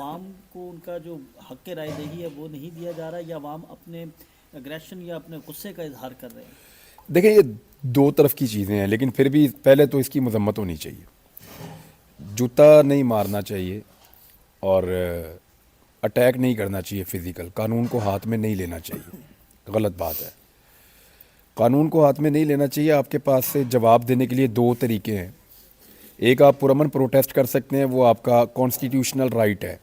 अवाम को उनका जो हक़ राय दही है वो नहीं दिया जा रहा है, या अवाम अपने एग्रेशन या अपने गुस्से का इजहार कर रहे हैं? देखिए, ये दो तरफ की चीज़ें हैं, लेकिन फिर भी पहले तो इसकी मजम्मत होनी चाहिए। जूता नहीं मारना चाहिए और अटैक नहीं करना चाहिए फिज़िकल। कानून को हाथ में नहीं लेना चाहिए, गलत बात है। कानून को हाथ में नहीं लेना चाहिए। आपके पास से जवाब देने के लिए दो तरीके हैं। एक, आप पुरअमन प्रोटेस्ट कर सकते हैं, वो आपका कॉन्स्टिट्यूशनल राइट है।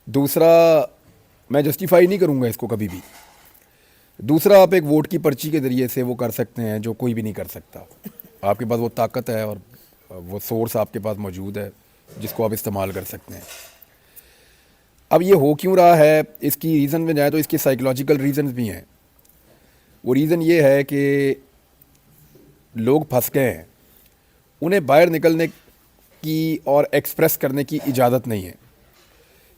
दूसरा, मैं जस्टिफाई नहीं करूँगा इसको कभी भी, दूसरा आप एक वोट की पर्ची के ज़रिए से वो कर सकते हैं जो कोई भी नहीं कर सकता। आपके पास वो ताकत है और वो सोर्स आपके पास मौजूद है जिसको आप इस्तेमाल कर सकते हैं। अब ये हो क्यों रहा है, इसकी रीज़न में जाए तो इसके साइकोलॉजिकल रीज़न्स भी हैं। वो रीज़न ये है कि लोग फंस गए हैं, उन्हें बाहर निकलने की और एक्सप्रेस करने की इजाज़त नहीं है।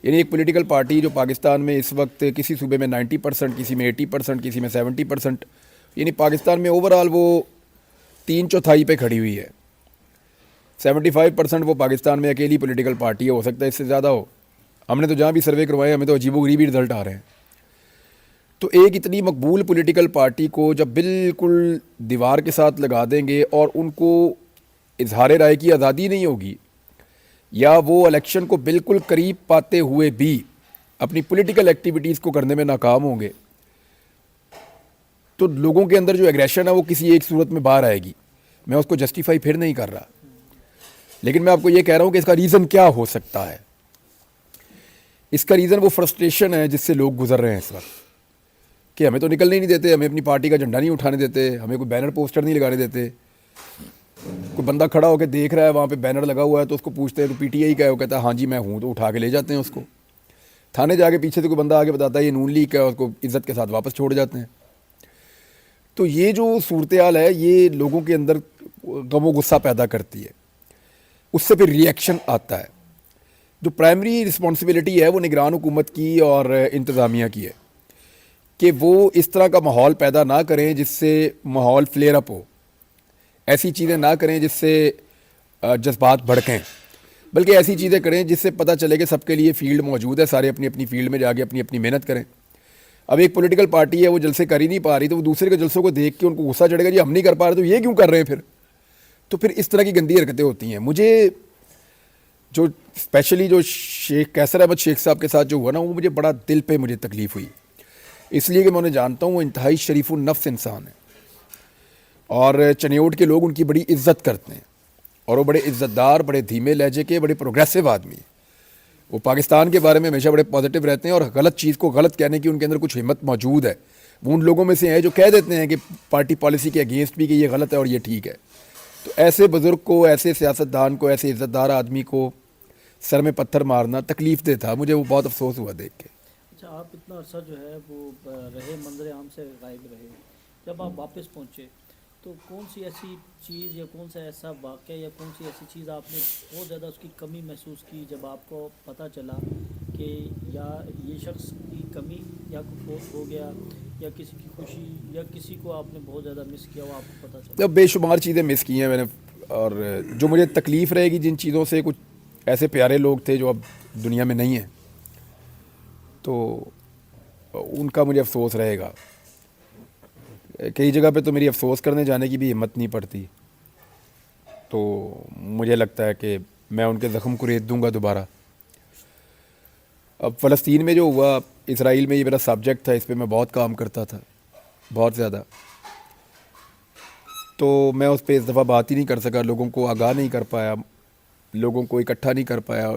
यानी एक पॉलिटिकल पार्टी जो पाकिस्तान में इस वक्त किसी सूबे में 90%, किसी में 80%, किसी में 70%, यानी पाकिस्तान में ओवरऑल वो 3/4 पे खड़ी हुई है। 75% वो पाकिस्तान में अकेली पॉलिटिकल पार्टी है, हो सकता है इससे ज़्यादा हो। हमने तो जहाँ भी सर्वे करवाए हमें तो अजीबोगरीबी रिजल्ट आ रहे हैं। तो एक इतनी मकबूल पॉलिटिकल पार्टी को जब बिल्कुल दीवार के साथ लगा देंगे और उनको इजहार राय की आज़ादी नहीं होगी, या वो इलेक्शन को बिल्कुल करीब पाते हुए भी अपनी पॉलिटिकल एक्टिविटीज़ को करने में नाकाम होंगे, तो लोगों के अंदर जो एग्रेशन है वो किसी एक सूरत में बाहर आएगी। मैं उसको जस्टिफाई फिर नहीं कर रहा, लेकिन मैं आपको ये कह रहा हूँ कि इसका रीज़न क्या हो सकता है। इसका रीज़न वो फ्रस्ट्रेशन है जिससे लोग गुजर रहे हैं इस वक्त, कि हमें तो निकलने ही नहीं देते, हमें अपनी पार्टी का झंडा नहीं उठाने देते, हमें कोई बैनर पोस्टर नहीं लगाने देते। कोई बंदा खड़ा होकर देख रहा है, वहाँ पे बैनर लगा हुआ है, तो उसको पूछते हैं तो पीटीआई का है, वो कहता है हाँ जी मैं हूँ, तो उठा के ले जाते हैं उसको। थाने जाके पीछे से कोई बंदा आके बताता है ये नून लीग है, उसको इज्जत के साथ वापस छोड़ जाते हैं। तो ये जो सूरत हाल है ये लोगों के अंदर गमो गुस्सा पैदा करती है, उससे फिर रिएक्शन आता है। जो प्राइमरी रिस्पॉन्सिबिलिटी है वो निगरान हुकूमत की और इंतज़ामिया की है कि वो इस तरह का माहौल पैदा ना करें जिससे माहौल फ्लेयर अप हो, ऐसी चीज़ें ना करें जिससे जज्बात भड़कें, बल्कि ऐसी चीज़ें करें जिससे पता चले कि सबके लिए फील्ड मौजूद है, सारे अपनी अपनी फील्ड में जाके अपनी अपनी मेहनत करें। अब एक पॉलिटिकल पार्टी है वो जलसे कर ही नहीं पा रही, तो वो दूसरे के जलसों को देख के उनको गुस्सा चढ़ेगा, जी हम नहीं कर पा रहे तो ये क्यों कर रहे हैं फिर। तो फिर इस तरह की गंदी हरकतें होती हैं। मुझे जो स्पेशली जो शेख कैसर अहमद शेख साहब के साथ जो हुआ ना, वो मुझे बड़ा दिल पे मुझे तकलीफ़ हुई, इसलिए कि मैं उन्हें जानता हूँ, वो इंतहाई शरीफ नफ्स इंसान है और चनियोट के लोग उनकी बड़ी इज्जत करते हैं और वो बड़े इज़्ज़तदार, बड़े धीमे लहजे के, बड़े प्रोग्रेसिव आदमी हैं। वो पाकिस्तान के बारे में हमेशा बड़े पॉजिटिव रहते हैं और गलत चीज़ को गलत कहने की उनके अंदर कुछ हिम्मत मौजूद है। वो उन लोगों में से हैं जो कह देते हैं कि पार्टी पॉलिसी के अगेंस्ट भी कि ये गलत है और ये ठीक है। तो ऐसे बुज़ुर्ग को, ऐसे सियासतदान को, ऐसे इज़्ज़तदार आदमी को सर में पत्थर मारना तकलीफ दे था। मुझे वो बहुत अफसोस हुआ देख के। अच्छा, आप इतना अर्सा जो है वो रहे, मंजर आम से गायब रहे, जब आप वापस पहुँचे तो कौन सी ऐसी चीज़ या कौन सा ऐसा वाक़या या कौन सी ऐसी चीज़ आपने बहुत ज़्यादा उसकी कमी महसूस की, जब आपको पता चला कि या ये शख्स की कमी या कुछ फोत हो गया, या किसी की खुशी, या किसी को आपने बहुत ज़्यादा मिस किया वो आपको पता चला? अब बेशुमार चीज़ें मिस की हैं मैंने, और जो मुझे तकलीफ़ रहेगी जिन चीज़ों से, कुछ ऐसे प्यारे लोग थे जो अब दुनिया में नहीं हैं, तो उनका मुझे अफसोस रहेगा। कई जगह पे तो मेरी अफसोस करने जाने की भी हिम्मत नहीं पड़ती, तो मुझे लगता है कि मैं उनके ज़ख्म को रेत दूंगा दोबारा। अब फ़लस्तीन में जो हुआ, इसराइल में, ये मेरा सब्जेक्ट था, इस पर मैं बहुत काम करता था, बहुत ज़्यादा। तो मैं उस पर इस दफ़ा बात ही नहीं कर सका, लोगों को आगाह नहीं कर पाया, लोगों को इकट्ठा नहीं कर पाया,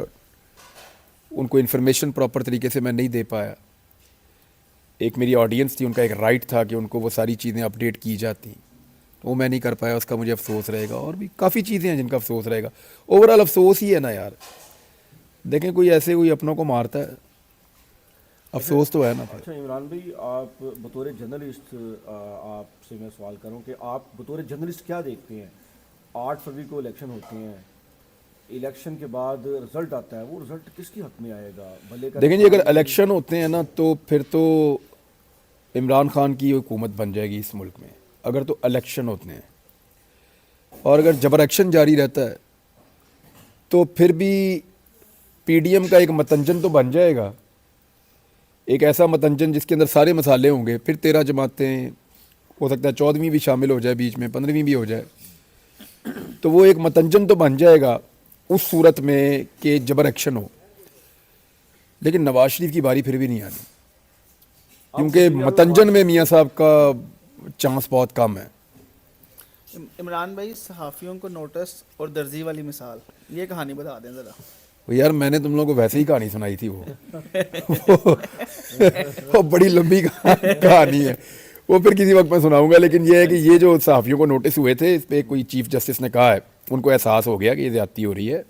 उनको इन्फॉर्मेशन प्रॉपर तरीके से मैं नहीं दे पाया। एक मेरी ऑडियंस थी, उनका एक राइट था कि उनको वो सारी चीज़ें अपडेट की जाती, वो मैं नहीं कर पाया, उसका मुझे अफसोस रहेगा। और भी काफ़ी चीज़ें हैं जिनका अफसोस रहेगा। ओवरऑल अफसोस ही है ना यार। देखें, कोई ऐसे कोई अपनों को मारता है, अच्छा। अफसोस तो है ना फिर। अच्छा इमरान भाई, आप बतौर जर्नलिस्ट, आपसे मैं सवाल करूं कि आप बतौर जर्नलिस्ट क्या देखते हैं? 8 फरवरी को इलेक्शन होते हैं, इलेक्शन के बाद रिजल्ट आता है, वो रिजल्ट किसके हक में आएगा? भले का देखें जी, अगर नुकसान की। इलेक्शन होते हैं ना तो फिर तो इमरान खान की हुकूमत बन जाएगी इस मुल्क में, अगर तो इलेक्शन होते हैं। और अगर जबर एक्शन जारी रहता है तो फिर भी पीडीएम का एक मतंजन तो बन जाएगा, एक ऐसा मतंजन जिसके अंदर सारे मसाले होंगे। फिर 13 जमातें, हो सकता है 14वीं भी शामिल हो जाए, बीच में 15वीं भी हो जाए, तो वो एक मतंजन तो बन जाएगा उस सूरत में कि जबर एक्शन हो। लेकिन नवाज शरीफ की बारी फिर भी नहीं आनी, क्योंकि मतंजन में मियाँ साहब का चांस बहुत कम है। इमरान भाई, सहाफ़ियों को नोटिस और दर्जी वाली मिसाल, ये कहानी बता दें ज़रा। वो यार मैंने तुम लोगों को वैसे ही कहानी सुनाई थी वो बड़ी लंबी कहानी है, वो फिर किसी वक्त मैं सुनाऊंगा। लेकिन ये है कि ये जो सहाफ़ियों को नोटिस हुए थे, इस पर कोई चीफ जस्टिस ने कहा है, उनको एहसास हो गया कि ये ज़्यादती हो रही है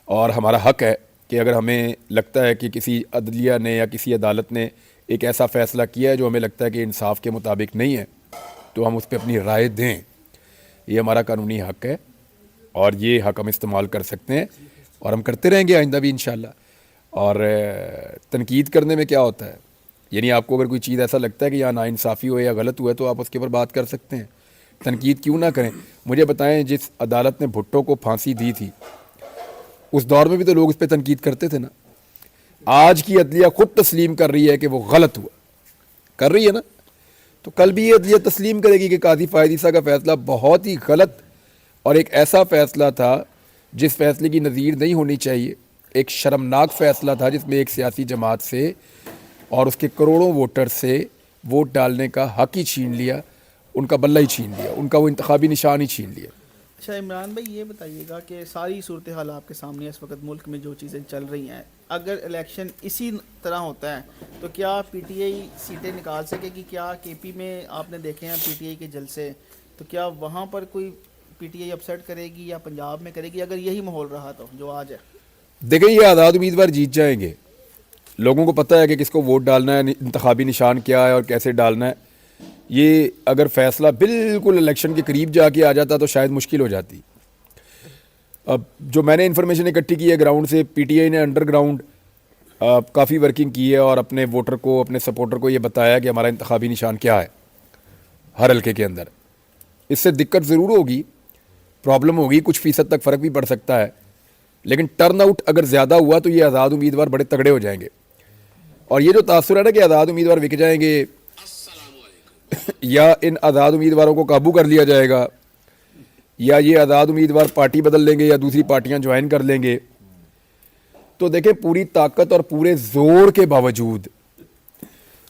और हमारा हक है कि अगर हमें लगता है कि किसी अदलिया ने या किसी अदालत ने एक ऐसा फ़ैसला किया है जो हमें लगता है कि इंसाफ के मुताबिक नहीं है, तो हम उस पर अपनी राय दें। ये हमारा कानूनी हक है और ये हक हम इस्तेमाल कर सकते हैं और हम करते रहेंगे आइंदा भी इंशाल्लाह। और तनकीद करने में क्या होता है, यानी आपको अगर कोई चीज़ ऐसा लगता है कि यहाँ नाइंसाफ़ी हो या गलत हुआ है तो आप उसके ऊपर बात कर सकते हैं, तनकीद क्यों ना करें। मुझे बताएं, जिस अदालत ने भुट्टो को फांसी दी थी उस दौर में भी तो लोग इस पर तनकीद करते थे ना। आज की अदलिया खुद तस्लीम कर रही है कि वो गलत हुआ, कर रही है ना, तो कल भी ये अदलिया तस्लीम करेगी कि काजी फ़ायद ईसा का फ़ैसला बहुत ही गलत और एक ऐसा फ़ैसला था जिस फैसले की नज़ीर नहीं होनी चाहिए। एक शर्मनाक फ़ैसला था जिसमें एक सियासी जमात से और उसके करोड़ों वोटर से वोट डालने का हक ही छीन लिया, उनका बल्ला ही छीन लिया, उनका वो इंतखाबी निशान ही छीन लिया। अच्छा इमरान भाई, ये बताइएगा कि सारी सूरत हाल आपके सामने इस वक्त मुल्क में जो चीज़ें चल रही हैं, अगर इलेक्शन इसी तरह होता है तो क्या पीटीआई सीटें निकाल सकेगी? क्या केपी में आपने देखे हैं पीटीआई के जलसे, तो क्या वहाँ पर कोई पीटीआई अपसेट करेगी या पंजाब में करेगी, अगर यही माहौल रहा तो जो आज है? देखें, ये आज़ाद उम्मीदवार जीत जाएंगे, लोगों को पता है कि किसको वोट डालना है, इंतखाबी निशान क्या है और कैसे डालना है। ये अगर फ़ैसला बिल्कुल इलेक्शन के करीब जाके आ जाता तो शायद मुश्किल हो जाती। अब जो मैंने इन्फॉर्मेशन इकट्ठी की है ग्राउंड से, पीटीआई ने अंडरग्राउंड काफ़ी वर्किंग की है और अपने वोटर को, अपने सपोर्टर को ये बताया कि हमारा इंतखाबी निशान क्या है हर हल्के के अंदर। इससे दिक्कत ज़रूर होगी, प्रॉब्लम होगी, कुछ फ़ीसद तक फ़र्क भी पड़ सकता है, लेकिन टर्न आउट अगर ज़्यादा हुआ तो ये आज़ाद उम्मीदवार बड़े तगड़े हो जाएंगे। और ये जो तासुर है ना कि आज़ाद उम्मीदवार बिक जाएंगे या इन आज़ाद उम्मीदवारों को काबू कर लिया जाएगा या ये आज़ाद उम्मीदवार पार्टी बदल लेंगे या दूसरी पार्टियां ज्वाइन कर लेंगे, तो देखें पूरी ताकत और पूरे ज़ोर के बावजूद,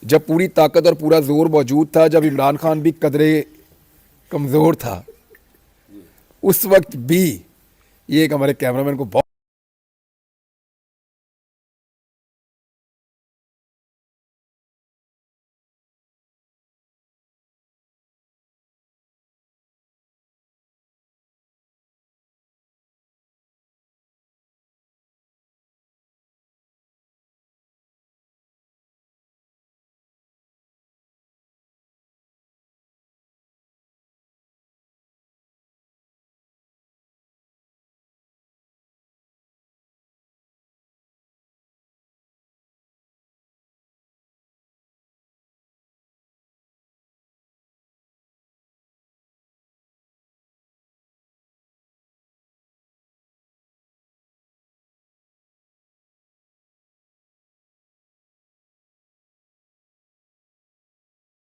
जब पूरी ताकत और पूरा ज़ोर मौजूद था, जब इमरान खान भी कदरे कमज़ोर था, उस वक्त भी ये एक हमारे कैमरामैन को बहुत